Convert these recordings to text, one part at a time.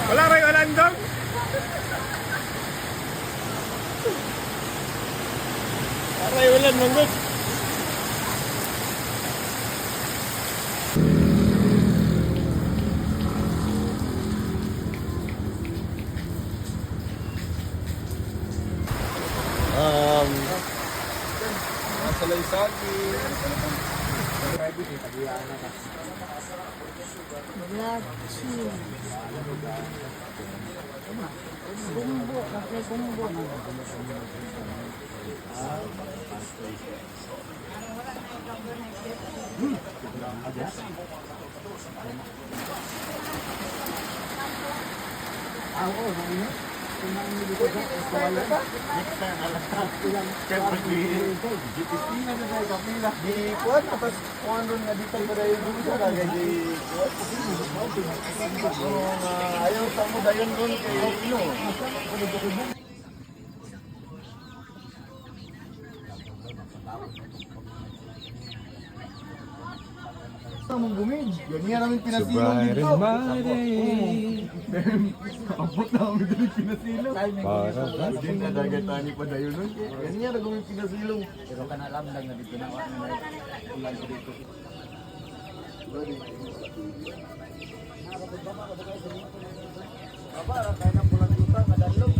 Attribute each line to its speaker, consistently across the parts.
Speaker 1: Wala rin alandong. Aray ulan manggod. Masalay sa akin.
Speaker 2: Black chill. Bumbo, may bumbo.
Speaker 1: Ayaw sa mo dayon doon kay Ino. Mong bumig. Yan niya namin pinasilong dito. Abot na kami dito pinasilong. Hindi na dagatani pa dayon nun. Yan niya na kami pinasilong. Pero ka na alam lang na dito na ulan ko dito. Para tayo ng pulang juta, madalong.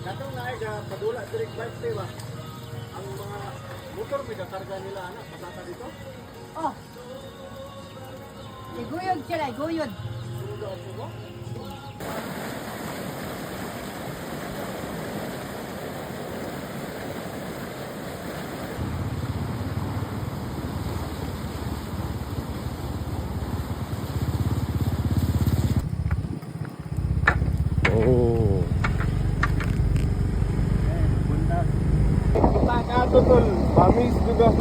Speaker 1: Katong na ay padula direct bike diba? Ang mga motor may kakarga nila anak, pasata dito?
Speaker 2: Oh. Iguyod sila, iguyod.
Speaker 1: Sunod ako mo?
Speaker 3: Oh.
Speaker 1: Takato tol, pamis juga.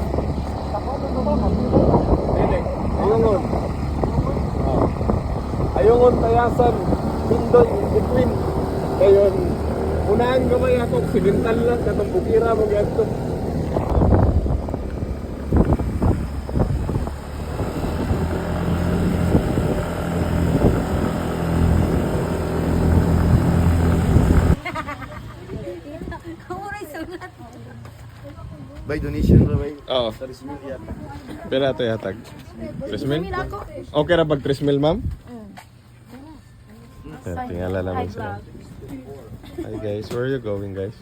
Speaker 1: Takato to ba? Hindi. Ayungon. Ayungon tayasan. Pindoy in between. Kayon, unahan gamay ako. Simental lang. Katong bukira mo ganito.
Speaker 2: Kumuray sungat.
Speaker 1: By donation ra bay.
Speaker 3: Oo.
Speaker 1: Sa Rismilia.
Speaker 3: Pera ito yatag. 3,000?
Speaker 2: Ako.
Speaker 3: Okay na pag 3,000 ma'am? Tingala naman sila. Hi guys, where are you going guys?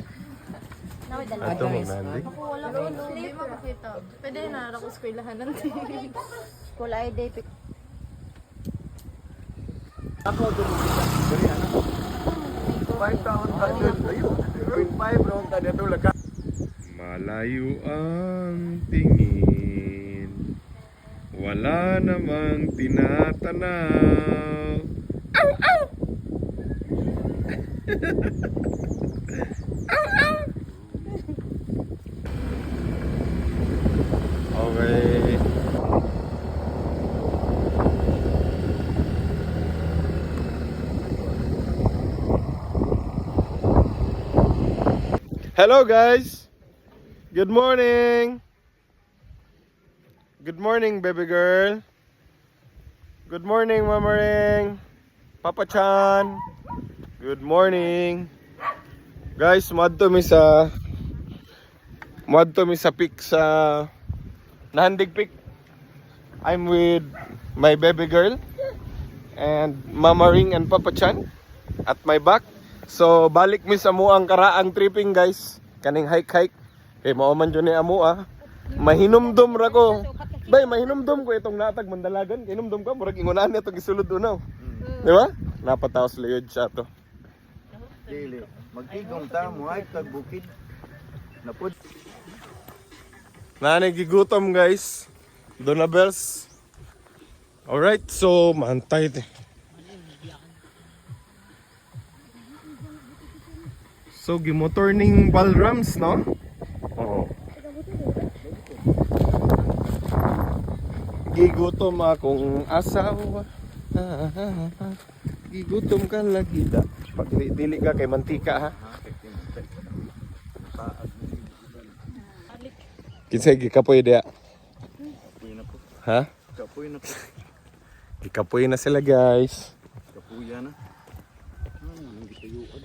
Speaker 3: Ito mo Nandi.
Speaker 2: Wala ko, hindi makakita. Pwede na, ako eskwelahan ng School ID.
Speaker 1: Ako doon. Dali ana. 5,000 ayun. 0.5 round ta dito laka.
Speaker 3: Malayo ang tingin, wala namang tinatanaw. Ow! Ow! Ow! Ow! Okay. Hello guys! Good morning! Good morning, baby girl. Good morning, Mama Ring. Papa Chan. Good morning. Guys, madto mi sa pic sa Nahandig pic. I'm with my baby girl and Mama Ring and Papa Chan at my back. So balik mi sa muang karaang tripping guys. Kaning hike. Kay mao man jud ni amo Mahinumdum ra ko. Bay, mahinumdum ko itong natag mandalagan. Hinumdum ka murag ingunan niya itong gisulod unaw. Di ba? Napataos liyod siya to.
Speaker 1: Dili. Magtigong ta mo ay tag bukid. Napud.
Speaker 3: Nanigigutom guys. Donabels. Alright, so mantay te. So gimotor ning Balrams no? Oo. Gigutom akong asawa. Gigutom ka lagi da. Pag dili ka kay mantika ha. Kinsay gikapoy dia.
Speaker 1: Kapuy na po.
Speaker 3: Ha?
Speaker 1: Kapuy na po.
Speaker 3: Gikapoy na sila guys.
Speaker 1: Kapuya na. Anong gitayuan?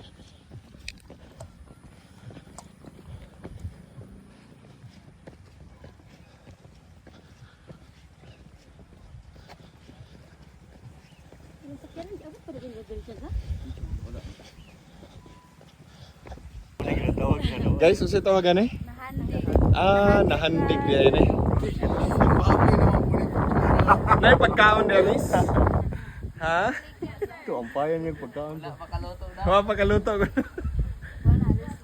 Speaker 3: Guys, usa tawagan eh?
Speaker 2: Nahandig.
Speaker 3: Nahandig dia ini.
Speaker 1: Kapuy naman po ni.
Speaker 3: Nay pagkaon Dennis. Ha?
Speaker 1: Ito, ang payan yung pagkaon po.
Speaker 3: Wa pagkaluto ko.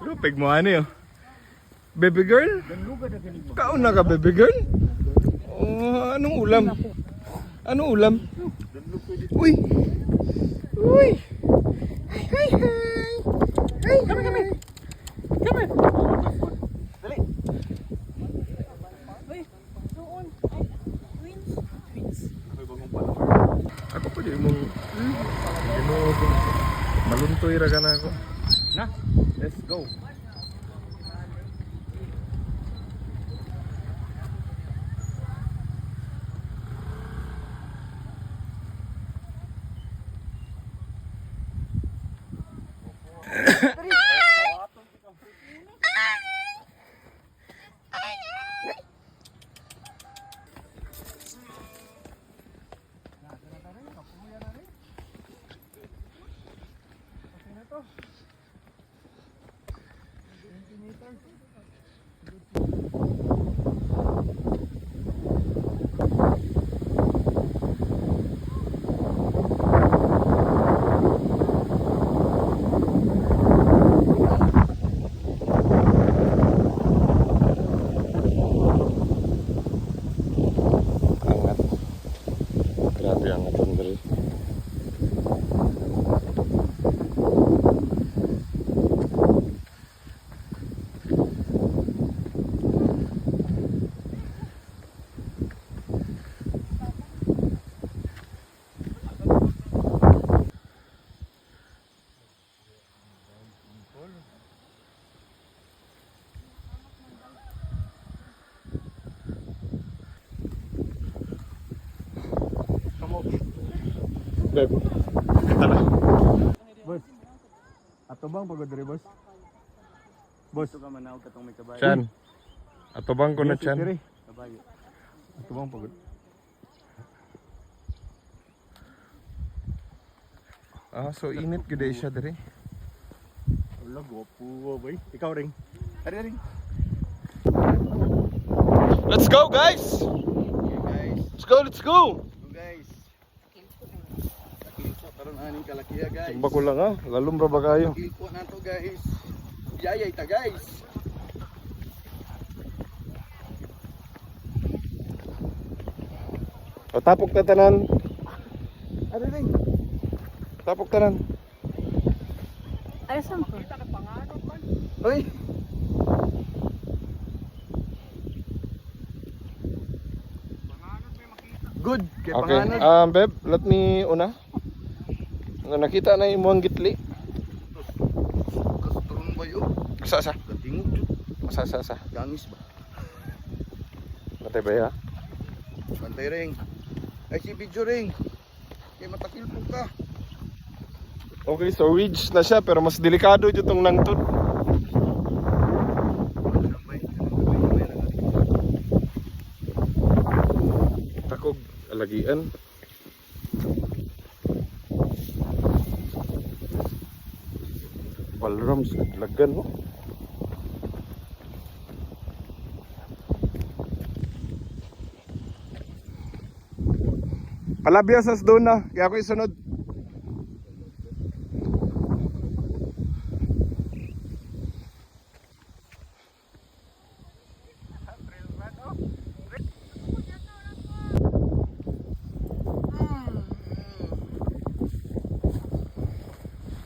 Speaker 3: Lupig mo ano yo. Baby girl? Kaon na ka baby girl? Oh, anong ulam? Anong ulam? Uy. Uy. Hi hi hi. Hi. Kami kami. Kami. Dali. Uy, doon. Ay, twins. Ako pa di mong Ginoo. Maluntoy ra kana ako.
Speaker 1: Na, let's go.
Speaker 3: Angat. Grabe angat ang diri. Beb. Tara.
Speaker 1: Boss. Ato bang pagod diri, boss? Boss, ito ka manawag katong may kabayo.
Speaker 3: Chan. Atubang ko na
Speaker 1: Yes,
Speaker 3: chan.
Speaker 1: diri. Kabayo. Ato bang pagod?
Speaker 3: So init gid siya diri.
Speaker 1: Wala, gwapo boy. Ikaw ring. Ari ring.
Speaker 3: Let's go guys.
Speaker 1: Guys,
Speaker 3: Let's go, let's go.
Speaker 1: guys. Takilpo karon aning kalakiya, guys.
Speaker 3: Tumba ko lang ha. Lalom ra ba kayo?
Speaker 1: Takilpo na to, guys. Yayay ta, guys.
Speaker 3: O tapok na tanan.
Speaker 1: Ari ring.
Speaker 3: Tapok tanan.
Speaker 2: Ay, saan po?
Speaker 1: Hoy. Good. Kay
Speaker 3: Okay.
Speaker 1: panganod.
Speaker 3: Babe, let me una. Nga nakita na imong gitli.
Speaker 1: Kasturon ba yun?
Speaker 3: Sa.
Speaker 1: Katingog jud.
Speaker 3: Sa.
Speaker 1: Gangis ba?
Speaker 3: Matay ba ya?
Speaker 1: Bantay ring. Ay si video ring. Kay matakilpo ka.
Speaker 3: Okay, so ridge na siya pero mas delikado jud tong nangtod. Takog alagian. Balrams lagan mo. Palabyas doon na, kaya ako isunod.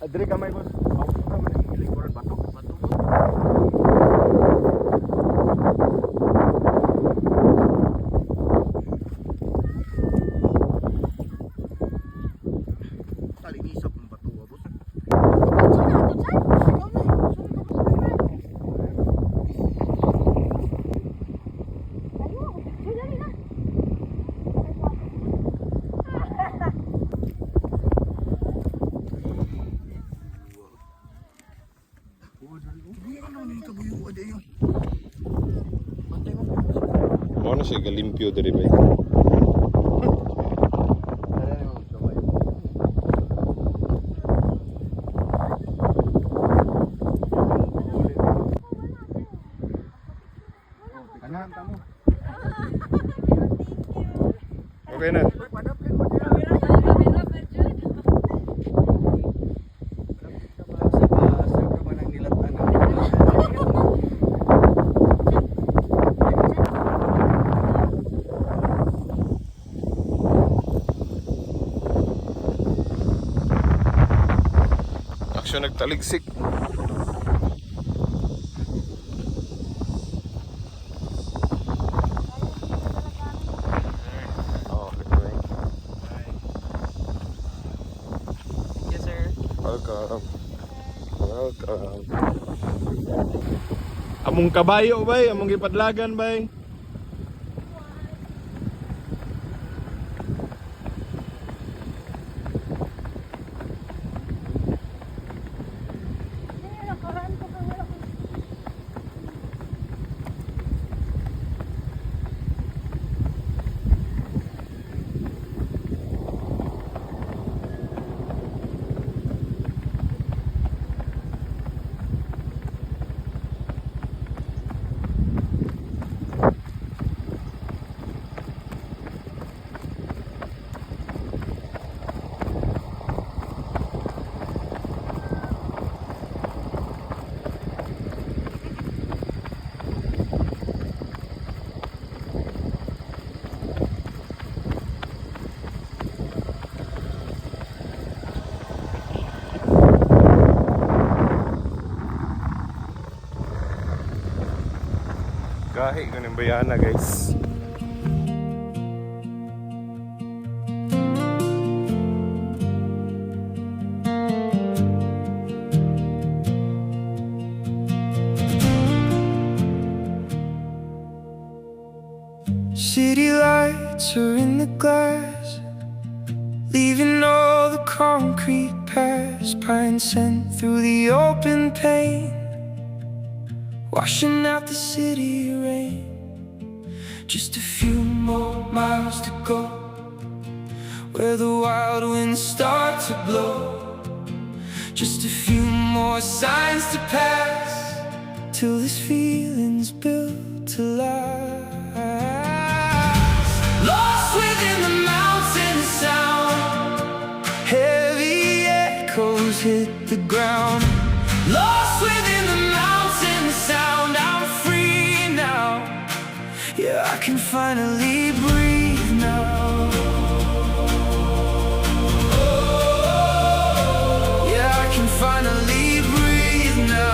Speaker 1: Adri kamay boss. Ako ka man ang likuran batok.
Speaker 3: siya galimpyo diri ba.
Speaker 1: Kanan tamo.
Speaker 3: Okay na. Aksyon nagtaligsik.
Speaker 4: Yes, sir.
Speaker 3: Welcome. Welcome. Among kabayo bay, among gipadlagan bay. Gahi ko ng bayana guys.
Speaker 5: City lights are in the glass, leaving all the concrete past. Pine scent through the open pane, washing out the city rain. Just a few more miles to go, where the wild winds start to blow. Just a few more signs to pass, till this feeling's built to last. Lost within the mountain sound, heavy echoes hit the ground. Lost within the mountain sound, I'm free now. Yeah, I can finally breathe now. Yeah, I can finally breathe now.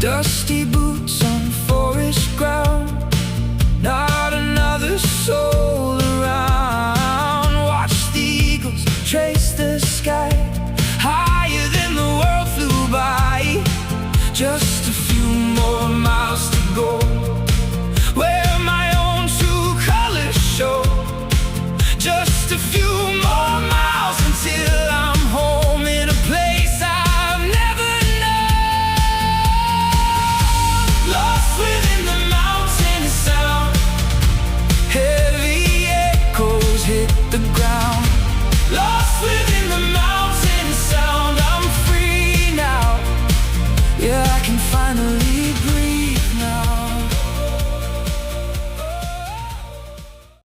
Speaker 5: Dusty boots on forest ground, not another soul around. Watch the eagles trace the sky, higher than the world flew by. Just a few more miles to go, where my own true colors show. Just a few more miles until I'm home in a place I've never within the mountain sound, heavy echoes hit the ground. Lost within the mountain sound, I'm free now. Yeah, I can finally